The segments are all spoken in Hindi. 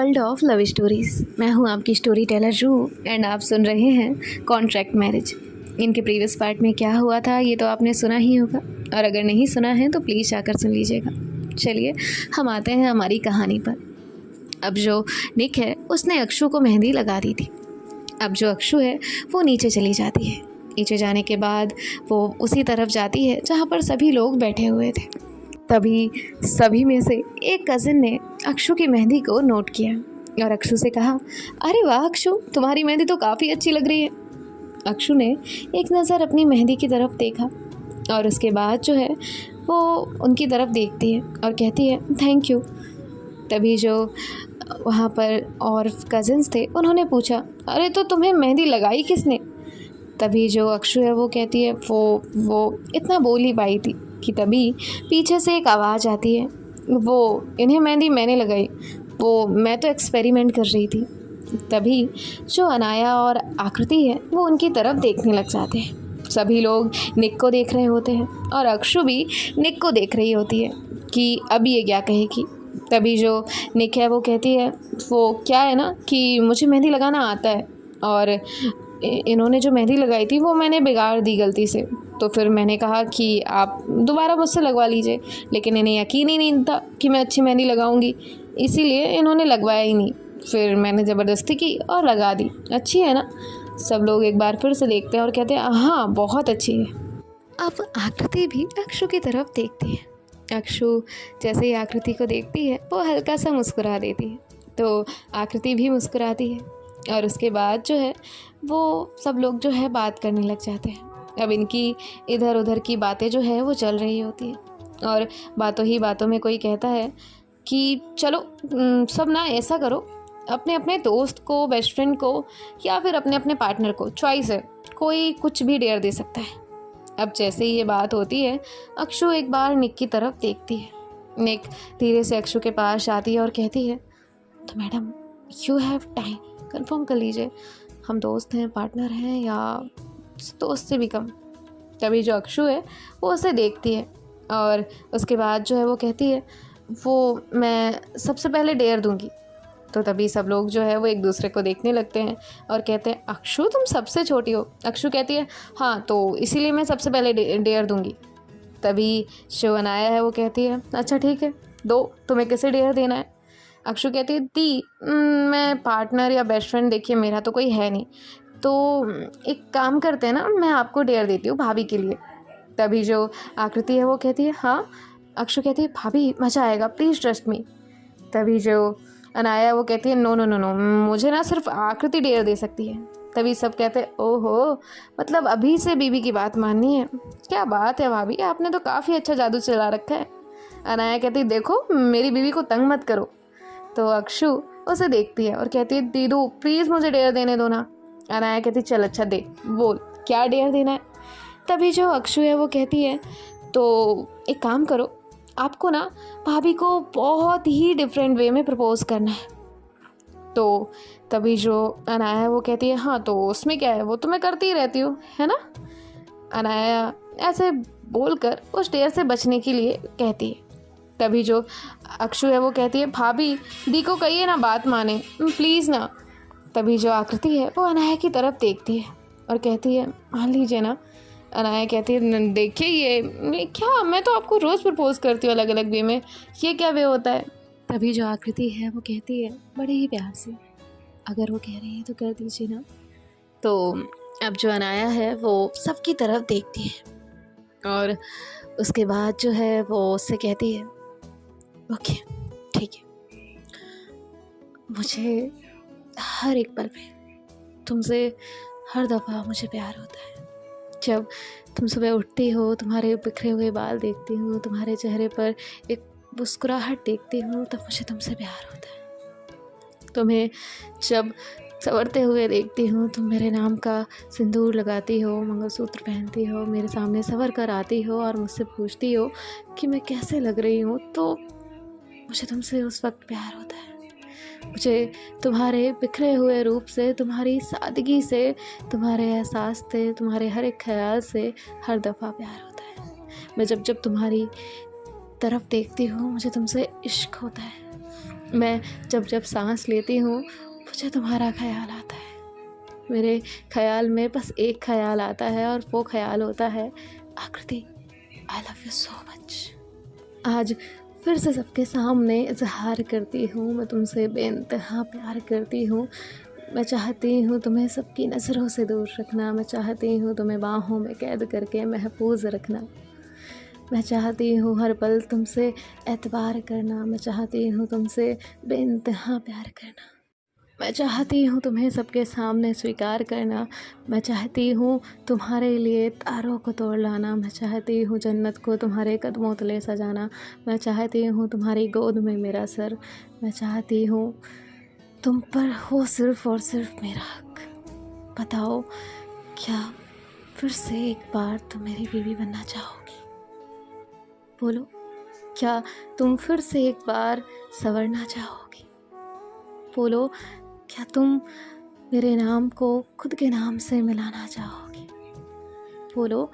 World of love stories. मैं हूं आपकी स्टोरी टेलर रूह एंड आप सुन रहे हैं कॉन्ट्रैक्ट मैरिज। इनके प्रीवियस पार्ट में क्या हुआ था ये तो आपने सुना ही होगा, और अगर नहीं सुना है तो प्लीज़ जाकर सुन लीजिएगा। चलिए हम आते हैं हमारी कहानी पर। अब जो निक है उसने अक्षु को मेहंदी लगा दी थी। अब जो अक्षु है वो नीचे चली जाती है। नीचे जाने के बाद वो उसी तरफ जाती है जहाँ पर सभी लोग बैठे हुए थे। तभी सभी में से एक कज़िन ने अक्षु की मेहंदी को नोट किया और अक्षु से कहा, अरे वाह अक्षु, तुम्हारी मेहंदी तो काफ़ी अच्छी लग रही है। अक्षु ने एक नज़र अपनी मेहंदी की तरफ देखा और उसके बाद जो है वो उनकी तरफ देखती है और कहती है थैंक यू। तभी जो वहाँ पर और कज़िन्स थे उन्होंने पूछा, अरे तो तुम्हें मेहंदी लगाई किसने? तभी जो अक्षु है वो कहती है वो इतना बोल ही पाई थी कि तभी पीछे से एक आवाज़ आती है, वो इन्हें मेहंदी मैंने लगाई, वो मैं तो एक्सपेरिमेंट कर रही थी। तभी जो अनाया और आकृति है वो उनकी तरफ देखने लग जाते हैं। सभी लोग निक को देख रहे होते हैं और अक्षु भी निक को देख रही होती है कि अब ये क्या कहेगी। तभी जो निक है वो कहती है, वो क्या है ना कि मुझे मेहंदी लगाना आता है और इन्होंने जो मेहंदी लगाई थी वो मैंने बिगाड़ दी गलती से, तो फिर मैंने कहा कि आप दोबारा मुझसे लगवा लीजिए, लेकिन इन्हें यकीन ही नहीं था कि मैं अच्छी मेहंदी लगाऊंगी, इसीलिए इन्होंने लगवाया ही नहीं। फिर मैंने ज़बरदस्ती की और लगा दी। अच्छी है ना? सब लोग एक बार फिर से देखते हैं और कहते हैं हाँ बहुत अच्छी है। अब आकृति भी अक्षु की तरफ देखती है। अक्षु जैसे ही आकृति को देखती है वो हल्का सा मुस्कुरा देती है, तो आकृति भी मुस्कुराती है और उसके बाद जो है वो सब लोग जो है बात करने लग जाते हैं। अब इनकी इधर उधर की बातें जो है वो चल रही होती है और बातों ही बातों में कोई कहता है कि चलो सब ना ऐसा करो, अपने अपने दोस्त को, बेस्ट फ्रेंड को या फिर अपने अपने पार्टनर को, चॉइस है, कोई कुछ भी डेयर दे सकता है। अब जैसे ही ये बात होती है अक्षु एक बार निक की तरफ देखती है। निक धीरे से अक्षु के पास आती है और कहती है, तो madam you have time, confirm कर लीजिए हम दोस्त हैं, पार्टनर हैं या दोस्त से भी कम। तभी जो अक्षु है वो उसे देखती है और उसके बाद जो है वो कहती है, वो मैं सबसे पहले डेयर दूंगी। तो तभी सब लोग जो है वो एक दूसरे को देखने लगते हैं और कहते हैं, अक्षु तुम सबसे छोटी हो। अक्षु कहती है हाँ तो इसीलिए मैं सबसे पहले डेयर दूंगी। तभी जो अनाया है वो कहती है, अच्छा ठीक है दो, तुम्हें किसे डेयर देना है? अक्षु कहती है दी मैं पार्टनर या बेस्ट फ्रेंड, देखिए मेरा तो कोई है नहीं, तो एक काम करते हैं ना, मैं आपको डेयर देती हूँ भाभी के लिए। तभी जो आकृति है वो कहती है हाँ। अक्षु कहती है भाभी मज़ा आएगा, प्लीज़ ट्रस्ट मी। तभी जो अनाया वो कहती है नो नो नो नो, मुझे ना सिर्फ आकृति डेयर दे सकती है। तभी सब कहते हैं ओहो, मतलब अभी से बीबी की बात माननी है, क्या बात है भाभी, आपने तो काफ़ी अच्छा जादू चला रखा है। अनाया कहती है देखो मेरी बीवी को तंग मत करो। तो अक्षु उसे देखती है और कहती है दीदू प्लीज़ मुझे डेयर देने दो ना। अनाया कहती है चल अच्छा दे, बोल क्या डेयर देना है। तभी जो अक्षु है वो कहती है तो एक काम करो, आपको ना भाभी को बहुत ही डिफरेंट वे में प्रपोज करना है। तो तभी जो अनाया है वो कहती है हाँ तो उसमें क्या है, वो तो मैं करती ही रहती हूँ, है ना। अनाया ऐसे बोलकर उस डेयर से बचने के लिए कहती है। तभी जो अक्षु है वो कहती है भाभी दी को कहिए ना बात माने प्लीज़ ना। तभी जो आकृति है वो अनाया की तरफ देखती है और कहती है मान लीजिए ना। अनाया कहती है देखिए ये क्या, मैं तो आपको रोज़ प्रपोज करती हूँ अलग अलग वे में, ये क्या वे होता है। तभी जो आकृति है वो कहती है बड़े ही प्यार से, अगर वो कह रही है तो कर दीजिए ना। तो अब जो अनाया है वो सबकी तरफ देखती है और उसके बाद जो है वो उससे कहती है ओके ठीक है, मुझे हर एक पल में तुमसे हर दफ़ा मुझे प्यार होता है। जब तुम सुबह उठती हो, तुम्हारे बिखरे हुए बाल देखती हूँ, तुम्हारे चेहरे पर एक मुस्कुराहट देखती हूँ, तब मुझे तुमसे प्यार होता है। तुम्हें जब संवरते हुए देखती हूँ, तुम मेरे नाम का सिंदूर लगाती हो, मंगलसूत्र पहनती हो, मेरे सामने संवर कर आती हो और मुझसे पूछती हो कि मैं कैसे लग रही हूँ, तो मुझे तुमसे उस वक्त प्यार होता है। मुझे तुम्हारे बिखरे हुए रूप से, तुम्हारी सादगी से, तुम्हारे एहसास से, तुम्हारे हर एक ख्याल से हर दफ़ा प्यार होता है। मैं जब जब तुम्हारी तरफ देखती हूँ मुझे तुमसे इश्क होता है। मैं जब जब सांस लेती हूँ मुझे तुम्हारा ख्याल आता है। मेरे ख्याल में बस एक ख्याल आता है और वो ख्याल होता है आकृति, I love you so much. आज फिर से सबके सामने इजहार करती हूँ, मैं तुमसे बेइंतहा प्यार करती हूँ। मैं चाहती हूँ तुम्हें सबकी नज़रों से दूर रखना, मैं चाहती हूँ तुम्हें बाहों में कैद करके महफूज रखना। मैं चाहती हूँ हर पल तुमसे एतबार करना, मैं चाहती हूँ तुमसे बेइंतहा प्यार करना। मैं चाहती हूँ तुम्हें सबके सामने स्वीकार करना, मैं चाहती हूँ तुम्हारे लिए तारों को तोड़ लाना, मैं चाहती हूँ जन्नत को तुम्हारे कदमों तले सजाना, मैं चाहती हूँ तुम्हारी गोद में मेरा सर, मैं चाहती हूँ तुम पर हो सिर्फ़ और सिर्फ मेरा हक। बताओ क्या फिर से एक बार तुम मेरी बीवी बनना चाहोगी? बोलो, क्या तुम फिर से एक बार संवरना चाहोगी? बोलो, क्या तुम मेरे नाम को खुद के नाम से मिलाना चाहोगी? बोलो,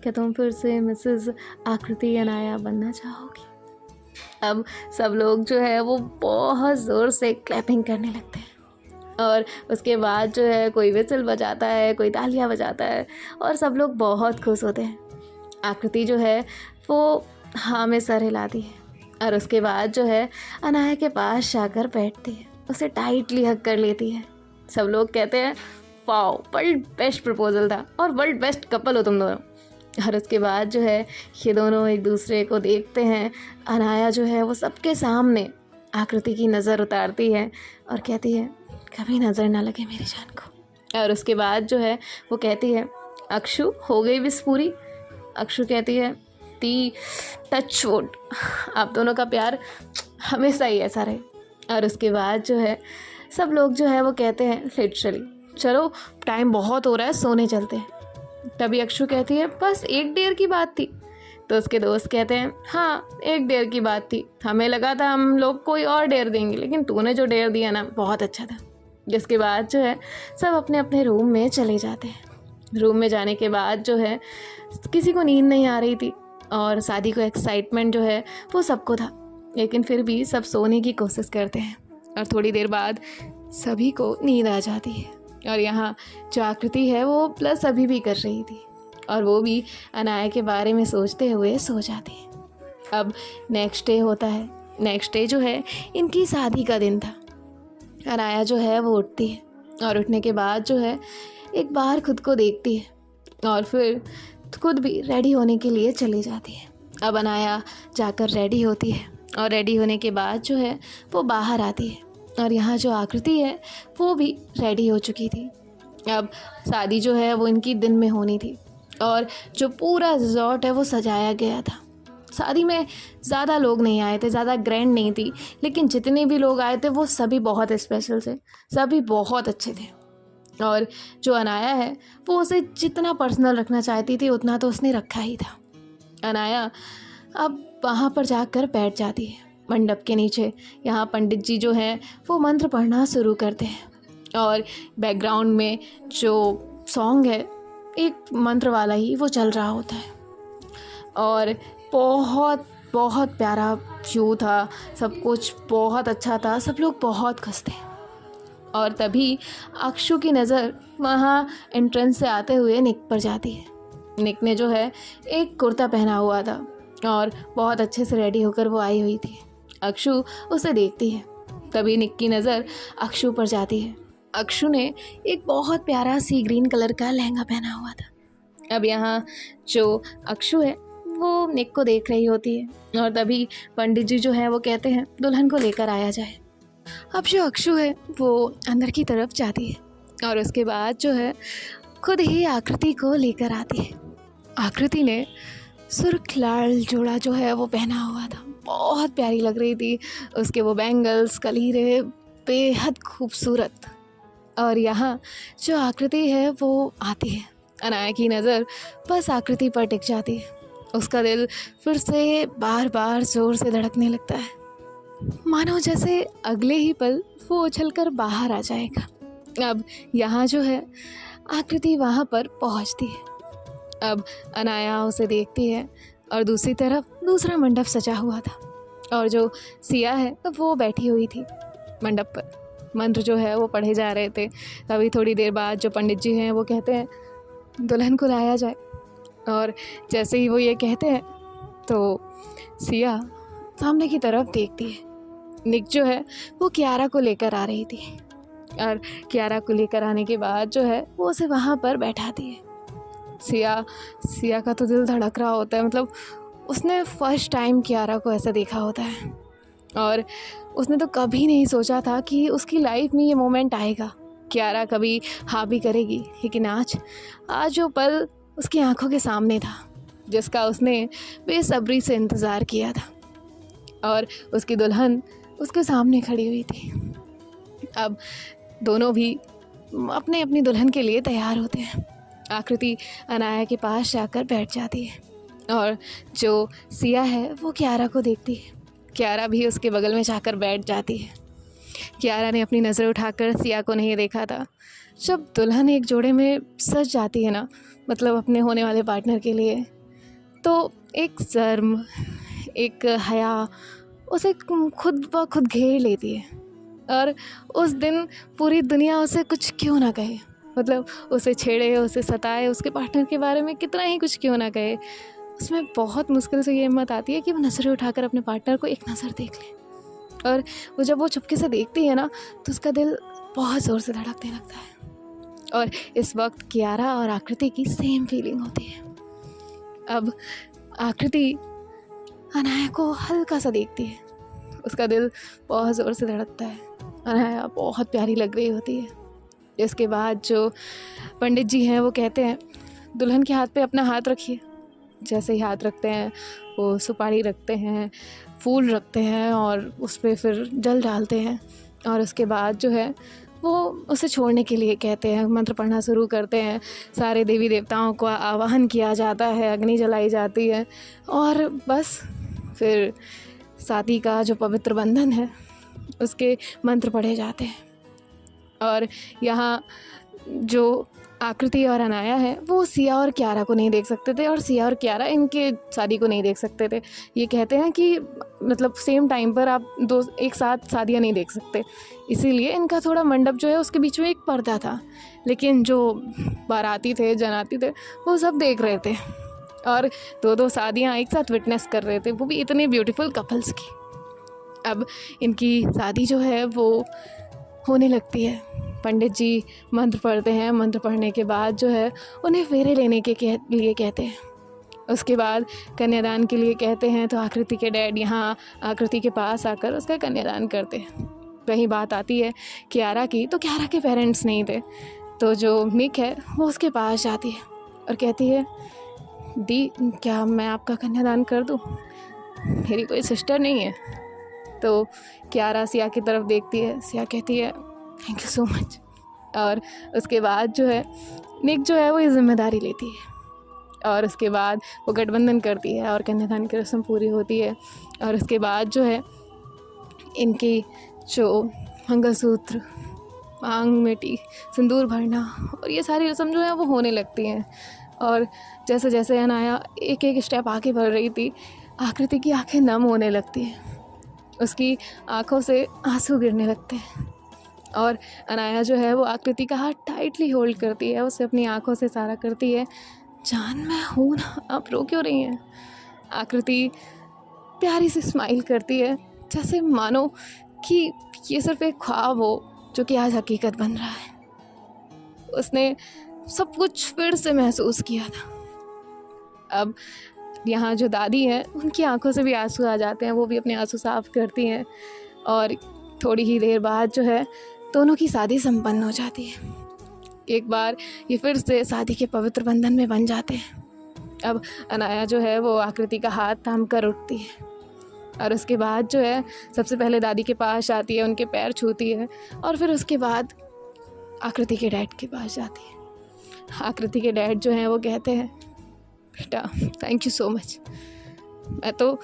क्या तुम फिर से मिसेस आकृति अनाया बनना चाहोगी? अब सब लोग जो है वो बहुत ज़ोर से क्लैपिंग करने लगते हैं और उसके बाद जो है कोई विसल बजाता है, कोई तालियां बजाता है और सब लोग बहुत खुश होते हैं। आकृति जो है वो हाँ में सर हिलाती है और उसके बाद जो है अनाया के पास जाकर बैठती है, उसे टाइटली हग कर लेती है। सब लोग कहते हैं वाओ, वर्ल्ड बेस्ट प्रपोजल था और वर्ल्ड बेस्ट कपल हो तुम दोनों। और उसके बाद जो है ये दोनों एक दूसरे को देखते हैं। अनाया जो है वो सबके सामने आकृति की नज़र उतारती है और कहती है कभी नज़र ना लगे मेरी जान को। और उसके बाद जो है वो कहती है अक्षु हो गई विश पूरी। अक्षु कहती है दी टच वुड, आप दोनों का प्यार हमेशा ही ऐसा रहे। और उसके बाद जो है सब लोग जो है वो कहते हैं लिटरली चलो टाइम बहुत हो रहा है, सोने चलते हैं। तभी अक्षु कहती है बस एक डेढ़ की बात थी। तो उसके दोस्त कहते हैं हाँ एक डेढ़ की बात थी, हमें लगा था हम लोग कोई और डेढ़ देंगे लेकिन तूने जो डेढ़ दिया ना बहुत अच्छा था। जिसके बाद जो है सब अपने अपने रूम में चले जाते हैं। रूम में जाने के बाद जो है किसी को नींद नहीं आ रही थी और शादी को एक्साइटमेंट जो है वो सबको था, लेकिन फिर भी सब सोने की कोशिश करते हैं और थोड़ी देर बाद सभी को नींद आ जाती है। और यहाँ जो आकृति है वो प्लस अभी भी कर रही थी और वो भी अनाया के बारे में सोचते हुए सो जाती है। अब नेक्स्ट डे होता है। नेक्स्ट डे जो है इनकी शादी का दिन था। अनाया जो है वो उठती है और उठने के बाद जो है एक बार खुद को देखती है और फिर खुद भी रेडी होने के लिए चली जाती है। अब अनाया जाकर रेडी होती है और रेडी होने के बाद जो है वो बाहर आती है और यहाँ जो आकृति है वो भी रेडी हो चुकी थी। अब शादी जो है वो इनकी दिन में होनी थी और जो पूरा रिजॉर्ट है वो सजाया गया था। शादी में ज़्यादा लोग नहीं आए थे, ज़्यादा ग्रैंड नहीं थी, लेकिन जितने भी लोग आए थे वो सभी बहुत स्पेशल थे, सभी बहुत अच्छे थे। और जो अनाया है वो उसे जितना पर्सनल रखना चाहती थी उतना तो उसने रखा ही था। अनाया अब वहाँ पर जाकर बैठ जाती है मंडप के नीचे। यहाँ पंडित जी जो हैं वो मंत्र पढ़ना शुरू करते हैं और बैकग्राउंड में जो सॉन्ग है एक मंत्र वाला ही वो चल रहा होता है और बहुत बहुत प्यारा व्यू था, सब कुछ बहुत अच्छा था, सब लोग बहुत खुश थे। और तभी अक्षु की नज़र वहाँ एंट्रेंस से आते हुए निक पर जाती है। निक ने जो है एक कुर्ता पहना हुआ था और बहुत अच्छे से रेडी होकर वो आई हुई थी। अक्षु उसे देखती है, तभी निक की नज़र अक्षु पर जाती है। अक्षु ने एक बहुत प्यारा सी ग्रीन कलर का लहंगा पहना हुआ था। अब यहाँ जो अक्षु है वो निक को देख रही होती है और तभी पंडित जी जो है वो कहते हैं दुल्हन को लेकर आया जाए। अब जो अक्षु है वो अंदर की तरफ जाती है और उसके बाद जो है खुद ही आकृति को लेकर आती है। आकृति ने सुर्ख लाल जोड़ा जो है वो पहना हुआ था, बहुत प्यारी लग रही थी। उसके वो बैंगल्स कलीरे बेहद खूबसूरत। और यहाँ जो आकृति है वो आती है। अनाया की नज़र बस आकृति पर टिक जाती है। उसका दिल फिर से बार बार ज़ोर से धड़कने लगता है, मानो जैसे अगले ही पल वो उछलकर बाहर आ जाएगा। अब यहाँ जो है आकृति वहाँ पर पहुँचती है। अब अनाया उसे देखती है और दूसरी तरफ दूसरा मंडप सजा हुआ था और जो सिया है तो वो बैठी हुई थी मंडप पर। मंत्र जो है वो पढ़े जा रहे थे। तभी थोड़ी देर बाद जो पंडित जी हैं वो कहते हैं दुल्हन को लाया जाए। और जैसे ही वो ये कहते हैं तो सिया सामने की तरफ देखती है। निक जो है वो कियारा को लेकर आ रही थी और कियारा को लेकर आने के बाद जो है वो उसे वहाँ पर बैठाती है। सिया का तो दिल धड़क रहा होता है, मतलब उसने फर्स्ट टाइम कियारा को ऐसा देखा होता है और उसने तो कभी नहीं सोचा था कि उसकी लाइफ में ये मोमेंट आएगा, कियारा कभी हाँ भी करेगी। लेकिन आज वो पल उसकी आंखों के सामने था जिसका उसने बेसब्री से इंतज़ार किया था और उसकी दुल्हन उसके सामने खड़ी हुई थी। अब दोनों भी अपने अपनी दुल्हन के लिए तैयार होते हैं। आकृति अनाया के पास जाकर बैठ जाती है और जो सिया है वो कियारा को देखती है। कियारा भी उसके बगल में जाकर बैठ जाती है। कियारा ने अपनी नज़र उठाकर सिया को नहीं देखा था। जब दुल्हन एक जोड़े में सज जाती है ना, मतलब अपने होने वाले पार्टनर के लिए, तो एक शर्म, एक हया उसे खुद ब खुद घेर लेती है। और उस दिन पूरी दुनिया उसे कुछ क्यों ना कहे, मतलब उसे छेड़े, उसे सताए, उसके पार्टनर के बारे में कितना ही कुछ क्यों ना कहे, उसमें बहुत मुश्किल से ये हिम्मत आती है कि वो नज़रें उठाकर अपने पार्टनर को एक नज़र देख ले। और वो जब वो चुपके से देखती है ना तो उसका दिल बहुत ज़ोर से धड़कने लगता है। और इस वक्त कियारा और आकृति की सेम फीलिंग होती है। अब आकृति अनाया को हल्का सा देखती है, उसका दिल बहुत ज़ोर से धड़कता है। अनाया बहुत प्यारी लग रही होती है। इसके बाद जो पंडित जी हैं वो कहते हैं दुल्हन के हाथ पे अपना हाथ रखिए। जैसे ही हाथ रखते हैं वो सुपारी रखते हैं, फूल रखते हैं और उस पर फिर जल डालते हैं। और उसके बाद जो है वो उसे छोड़ने के लिए कहते हैं, मंत्र पढ़ना शुरू करते हैं। सारे देवी देवताओं को आवाहन किया जाता है, अग्नि जलाई जाती है और बस फिर शादी का जो पवित्र बंधन है उसके मंत्र पढ़े जाते हैं। और यहाँ जो आकृति और अनाया है वो सिया और कियारा को नहीं देख सकते थे और सिया और कियारा इनके शादी को नहीं देख सकते थे। ये कहते हैं कि मतलब सेम टाइम पर आप दो एक साथ शादियाँ नहीं देख सकते, इसीलिए इनका थोड़ा मंडप जो है उसके बीच में एक पर्दा था। लेकिन जो बाराती थे, जनाती थे, वो सब देख रहे थे और दो शादियाँ एक साथ विटनेस कर रहे थे, वो भी इतने ब्यूटीफुल कपल्स की। अब इनकी शादी जो है वो होने लगती है। पंडित जी मंत्र पढ़ते हैं। मंत्र पढ़ने के बाद जो है उन्हें फेरे लेने के लिए कहते हैं। उसके बाद कन्यादान के लिए कहते हैं। तो आकृति के डैड यहाँ आकृति के पास आकर उसका कन्यादान करते हैं। वहीं बात आती है कियारा की, तो कियारा के पेरेंट्स नहीं थे। तो जो निक है वो उसके पास जाती है और कहती है दी क्या मैं आपका कन्यादान कर दूँ, मेरी कोई सिस्टर नहीं है। तो कियारा सिया की तरफ देखती है। सिया कहती है थैंक यू सो मच। और उसके बाद जो है निक जो है वो ये जिम्मेदारी लेती है और उसके बाद वो गठबंधन करती है और कन्यादान की रस्म पूरी होती है। और उसके बाद जो है इनकी जो मंगलसूत्र, मांग मेटी, सिंदूर भरना और ये सारी रस्म जो है वो होने लगती हैं। और जैसे जैसे अनाया एक एक स्टेप आगे बढ़ रही थी, आकृति की आंखें नम होने लगती हैं, उसकी आंखों से आंसू गिरने लगते हैं। और अनाया जो है वो आकृति का हाथ टाइटली होल्ड करती है, उसे अपनी आंखों से इशारा करती है जान मैं हूँ ना, आप रो क्यों रही हैं। आकृति प्यारी सी स्माइल करती है, जैसे मानो कि ये सिर्फ एक ख्वाब हो जो कि आज हकीकत बन रहा है। उसने सब कुछ फिर से महसूस किया था। अब यहाँ जो दादी हैं उनकी आंखों से भी आंसू आ जाते हैं, वो भी अपने आंसू साफ करती हैं और थोड़ी ही देर बाद जो है दोनों की शादी संपन्न हो जाती है। एक बार ये फिर से शादी के पवित्र बंधन में बन जाते हैं। अब अनाया जो है वो आकृति का हाथ थाम कर उठती है और उसके बाद जो है सबसे पहले दादी के पास जाती है, उनके पैर छूती है और फिर उसके बाद आकृति के डैड के पास जाती है। आकृति के डैड जो हैं वो कहते हैं बेटा थैंक यू सो मच, मैं तो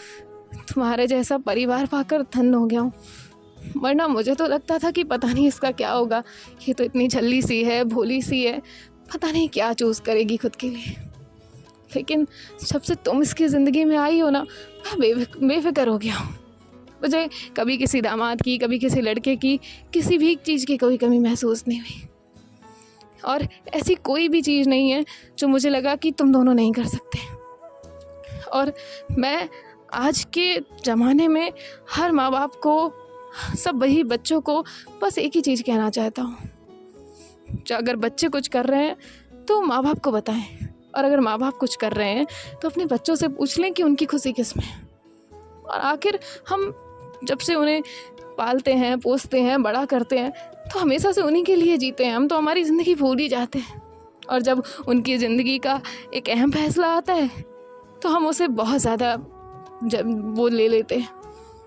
तुम्हारे जैसा परिवार पाकर धन्य हो गया हूँ, वरना मुझे तो लगता था कि पता नहीं इसका क्या होगा, ये तो इतनी झल्ली सी है, भोली सी है, पता नहीं क्या चूज़ करेगी खुद के लिए। लेकिन जब से तुम इसकी ज़िंदगी में आई हो ना, मैं बेफिक्र हो गया हूँ। मुझे कभी किसी दामाद की, कभी किसी लड़के की, किसी भी चीज़ की कोई कमी महसूस नहीं हुई। और ऐसी कोई भी चीज़ नहीं है जो मुझे लगा कि तुम दोनों नहीं कर सकते। और मैं आज के ज़माने में हर माँ बाप को, सब वही बच्चों को बस एक ही चीज़ कहना चाहता हूँ, जो अगर बच्चे कुछ कर रहे हैं तो माँ बाप को बताएं, और अगर माँ बाप कुछ कर रहे हैं तो अपने बच्चों से पूछ लें कि उनकी खुशी किस में है। और आखिर हम जब से उन्हें पालते हैं, पोसते हैं, बड़ा करते हैं, तो हमेशा से उन्हीं के लिए जीते हैं हम, तो हमारी ज़िंदगी भूल ही जाते हैं। और जब उनकी ज़िंदगी का एक अहम फैसला आता है तो हम उसे बहुत ज़्यादा वो ले लेते हैं,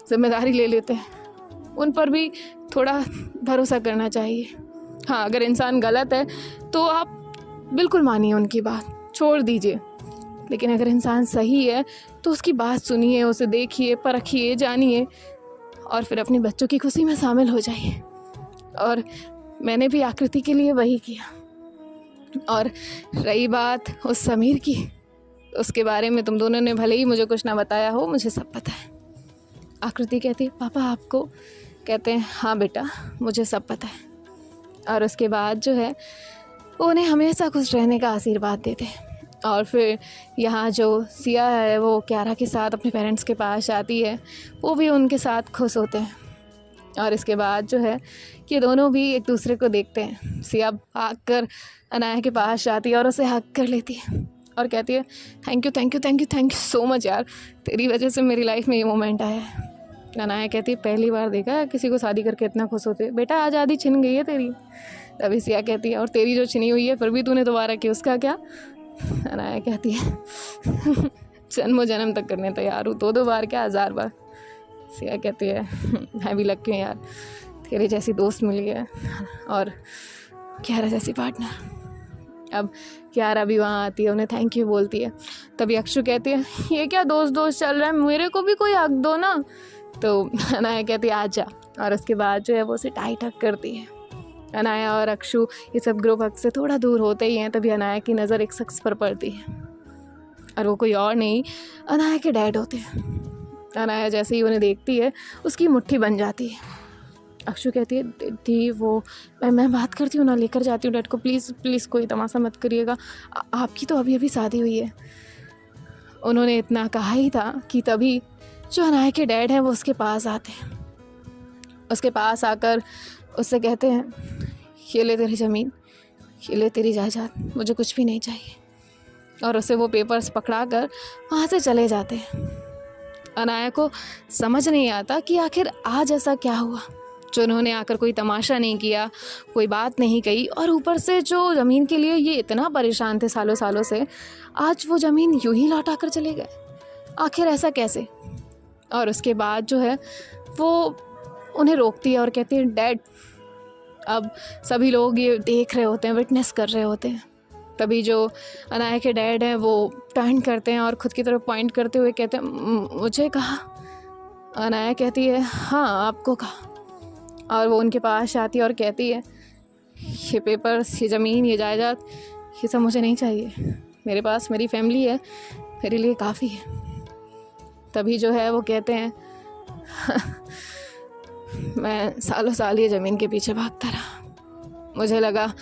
जिम्मेदारी ले लेते हैं। उन पर भी थोड़ा भरोसा करना चाहिए। हाँ, अगर इंसान गलत है तो आप बिल्कुल मानिए उनकी बात, छोड़ दीजिए। लेकिन अगर इंसान सही है तो उसकी बात सुनिए, उसे देखिए, परखिए, जानिए, और फिर अपने बच्चों की खुशी में शामिल हो जाइए। और मैंने भी आकृति के लिए वही किया। और रही बात उस समीर की, उसके बारे में तुम दोनों ने भले ही मुझे कुछ ना बताया हो, मुझे सब पता है। आकृति कहती है, पापा आपको? कहते हैं, हाँ बेटा, मुझे सब पता है। और उसके बाद जो है वो उन्हें हमेशा खुश रहने का आशीर्वाद देते हैं। और फिर यहाँ जो सिया है वो क्यारा के साथ अपने पेरेंट्स के पास आती है, वो भी उनके साथ खुश होते हैं। और इसके बाद जो है ये दोनों भी एक दूसरे को देखते हैं। सिया भाग कर अनाया के पास जाती है और उसे हक कर लेती है और कहती है, thank you thank you thank you thank you so much यार, तेरी वजह से मेरी लाइफ में ये मोमेंट आया है। अनाया कहती है, पहली बार देखा है किसी को शादी करके इतना खुश होते। बेटा आज़ादी छिन गई है तेरी। तभी सिया कहती है, और तेरी जो छिनी हुई है फिर भी तूने दोबारा की, उसका क्या? अनाया कहती है, जन्मों जन्म तक करने तैयार हूँ, दो बार क्या 1000 बार। सिया कहती है, मैं भी लकी हूँ यार, तेरे जैसी दोस्त मिली है और क्यारा जैसी पार्टनर। अब क्यारा भी वहाँ आती है, उन्हें थैंक यू बोलती है। तभी अक्षु कहती है, ये क्या दोस्त दोस्त चल रहा है, मेरे को भी कोई हक दो ना। तो अनाया कहती है, आजा। और उसके बाद जो है वो उसे टाइट हक करती है। अनाया और अक्षु ये सब ग्रुप हक से थोड़ा दूर होते ही हैं। तभी अनाया की नज़र एक शख्स पर पड़ती है, और वो कोई और नहीं, अनाया के डैड होते हैं। अनाया जैसे ही उन्हें देखती है उसकी मुट्ठी बन जाती है। अक्षु कहती है, दी वो मैं बात करती हूँ ना, लेकर जाती हूँ डैड को, प्लीज़ प्लीज़ कोई तमाशा मत करिएगा, आपकी तो अभी अभी शादी हुई है। उन्होंने इतना कहा ही था कि तभी जो अनाया के डैड हैं वो उसके पास आते हैं। उसके पास आकर उससे कहते हैं, ये ले तेरी ज़मीन, ये ले तेरी जायदाद, मुझे कुछ भी नहीं चाहिए। और उसे वो पेपर्स पकड़ा कर वहाँ से चले जाते हैं। अनाया को समझ नहीं आता कि आखिर आज ऐसा क्या हुआ जो उन्होंने आकर कोई तमाशा नहीं किया, कोई बात नहीं कही, और ऊपर से जो ज़मीन के लिए ये इतना परेशान थे सालों सालों से, आज वो ज़मीन यूं ही लौटा कर चले गए। आखिर ऐसा कैसे? और उसके बाद जो है वो उन्हें रोकती है और कहती है, डैड। अब सभी लोग ये देख रहे होते हैं, विटनेस कर रहे होते हैं। तभी जो अनाया के डैड हैं वो टर्न करते हैं और ख़ुद की तरफ पॉइंट करते हुए कहते हैं, मुझे कहा? अनाया कहती है, हाँ आपको कहा। और वो उनके पास आती है और कहती है, ये पेपर्स, ये ज़मीन, ये जायदाद, ये सब मुझे नहीं चाहिए। मेरे पास मेरी फैमिली है, मेरे लिए काफ़ी है। तभी जो है वो कहते हैं, मैं सालों साल ये ज़मीन के पीछे भागता रहा, मुझे लगा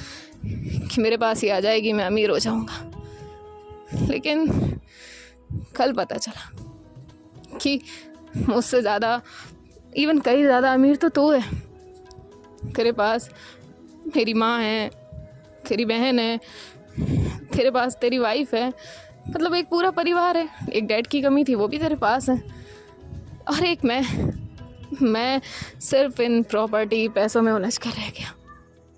कि मेरे पास ही आ जाएगी, मैं अमीर हो जाऊंगा। लेकिन कल पता चला कि मुझसे ज़्यादा, इवन कई ज़्यादा अमीर तो तू है। तेरे पास मेरी माँ है, तेरी बहन है, तेरे पास तेरी वाइफ है, मतलब एक पूरा परिवार है। एक डैड की कमी थी, वो भी तेरे पास है। और एक मैं सिर्फ इन प्रॉपर्टी, पैसों में उलझ कर रह गया।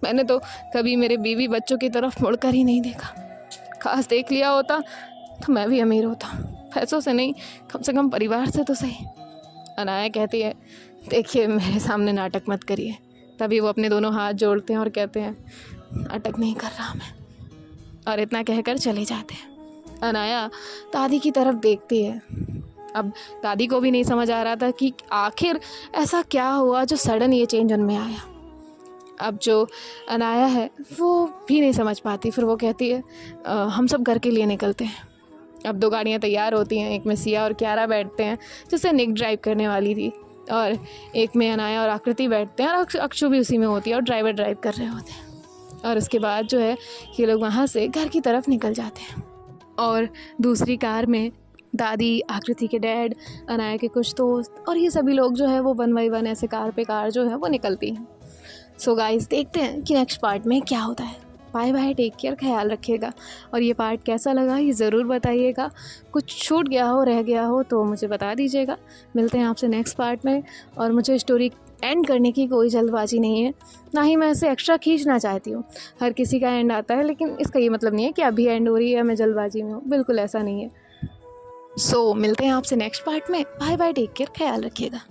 मैंने तो कभी मेरे बीवी बच्चों की तरफ मुड़कर ही नहीं देखा। खास देख लिया होता तो मैं भी अमीर होता, पैसों से नहीं, कम से कम परिवार से तो सही। अनाया कहती है, देखिए मेरे सामने नाटक मत करिए। तभी वो अपने दोनों हाथ जोड़ते हैं और कहते हैं, नाटक नहीं कर रहा मैं। और इतना कहकर चले जाते हैं। अनाया दादी की तरफ देखती है। अब दादी को भी नहीं समझ आ रहा था कि आखिर ऐसा क्या हुआ जो सडन ये चेंज उनमें आया। अब जो अनाया है वो भी नहीं समझ पाती। फिर वो कहती है, हम सब घर के लिए निकलते हैं। अब 2 गाड़ियाँ तैयार होती हैं, एक में सिया और क्यारा बैठते हैं, जिससे निक ड्राइव करने वाली थी। और एक में अनाया और आकृति बैठते हैं और अक्षु भी उसी में होती है और ड्राइवर ड्राइव कर रहे होते हैं। और उसके बाद जो है ये लोग वहाँ से घर की तरफ निकल जाते हैं और दूसरी कार में दादी, आकृति के डैड, अनाया के कुछ दोस्त और ये सभी लोग जो है वो 1 बाय 1 ऐसे कार पे कार जो है वो निकलती हैं। सो गाइस, देखते हैं कि नेक्स्ट पार्ट में क्या होता है। बाय बाय, टेक केयर, ख्याल रखिएगा। और ये पार्ट कैसा लगा ये ज़रूर बताइएगा। कुछ छूट गया हो, रह गया हो तो मुझे बता दीजिएगा। मिलते हैं आपसे नेक्स्ट पार्ट में। और मुझे स्टोरी एंड करने की कोई जल्दबाजी नहीं है, ना ही मैं इसे एक्स्ट्रा खींचना चाहती हूँ। हर किसी का एंड आता है, लेकिन इसका ये मतलब नहीं है कि अभी एंड हो रही है, मैं जल्दबाजी में हूँ, बिल्कुल ऐसा नहीं है। सो मिलते हैं आपसे नेक्स्ट पार्ट में। बाय बाय, टेक केयर, ख्याल रखिएगा।